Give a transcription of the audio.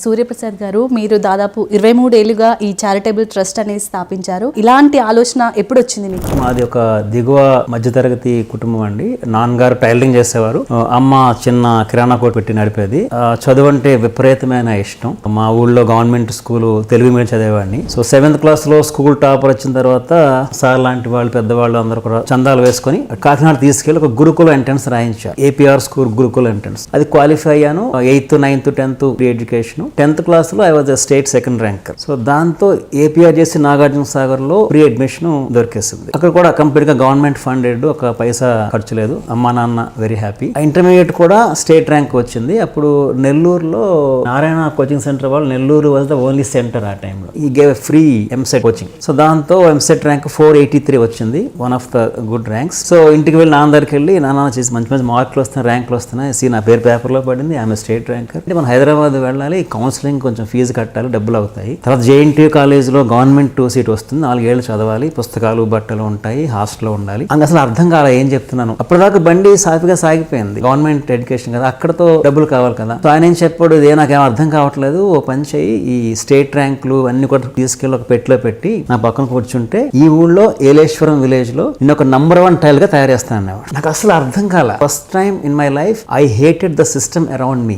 సూర్యప్రసాద్ గారు, మీరు దాదాపు 23 ఏళ్లుగా ఈ చారిటబుల్ ట్రస్ట్ అనేది స్థాపించారు. ఇలాంటి ఆలోచన ఎప్పుడు వచ్చింది మీకు? మాది ఒక దిగువ మధ్యతరగతి కుటుంబం అండి. నాన్నగారు టైలరింగ్ చేసేవారు, అమ్మ చిన్న కిరాణా కొట్టు పెట్టి నడిపేది. చదువు అంటే విపరీతమైన ఇష్టం. మా ఊళ్ళో గవర్నమెంట్ స్కూల్ తెలుగు మీడియం చదివేవాడిని. సో 7th క్లాస్ లో స్కూల్ టాపర్ వచ్చిన తర్వాత సార్ లాంటి వాళ్ళు పెద్దవాళ్ళు అందరూ కూడా చందాలు వేసుకొని కాకినాడ తీసుకెళ్లి ఒక గురుకుల ఎంట్రన్స్ రాయించారు. APR school Gurukula entrance. అది క్వాలిఫై అయ్యాను. 8th, 9th, 10th pre education. 10th క్లాస్ లో I was state second ranker. So దాంతో ఏపీఆర్ చేసి నాగార్జున సాగర్ లో ప్రీ అడ్మిషన్ దొరికేసింది. అక్కడ కూడా కంప్లీట్ గా గవర్నమెంట్ ఫండెడ్, ఒక పైసా ఖర్చు లేదు. అమ్మా నాన్న వెరీ హ్యాపీ. ఇంటర్మీడియట్ కూడా స్టేట్ ర్యాంక్ వచ్చింది. అప్పుడు నెల్లూరులో నారాయణ కోచింగ్ సెంటర్ వాళ్ళు, Nellore was the only centre ఆ టైంలో. ఈ gave free EAMCET coaching. So దాంతో ఎంసెట్ ర్యాంక్ 483 వచ్చింది, one of the good ranks. So ఇంటికి వెళ్ళి నాన్న దగ్గరికి వెళ్ళి, నాన్న చేసి మంచి మంచి మార్కులు వస్తున్నాయి, ర్యాంకులు వస్తున్నాయి, నా పేరు పేపర్లో పడింది, ఆమె స్టేట్ ర్యాంకర్. అంటే మనం హైదరాబాద్ వెళ్ళాలి, కౌన్సిలింగ్ కొంచెం ఫీజు కట్టాలి, డబ్బులు అవుతాయి. తర్వాత జేఎన్టీయూ కాలేజ్లో గవర్నమెంట్ సీట్ వస్తుంది, 4 ఏళ్ళు చదవాలి, పుస్తకాలు బట్టలు ఉంటాయి, హాస్టల్లో ఉండాలి. అసలు అర్థం కాలే ఏం చెప్తున్నాను. అప్పటిదాకా బండి సాఫీగా సాగిపోయింది, గవర్నమెంట్ ఎడ్యుకేషన్ కదా, అక్కడతో డబ్బులు కావాలి కదా. సో ఆయన ఏం చెప్పాడు, ఇదే నాకేం అర్థం కావట్లేదు, ఓ పని చేయి, ఈ స్టేట్ ర్యాంకులు అన్ని కూడా తీసుకెళ్ళి ఒక పెట్టిలో పెట్టి నా పక్కన కూర్చుంటే ఈ ఊళ్ళో ఏలేశ్వరం విలేజ్ లో నేను ఒక నంబర్ 1 టైల్ గా తయారు చేస్తాను అన్నవాడు. నాకు అసలు అర్థం కాల. First time in my life I hated the system around me.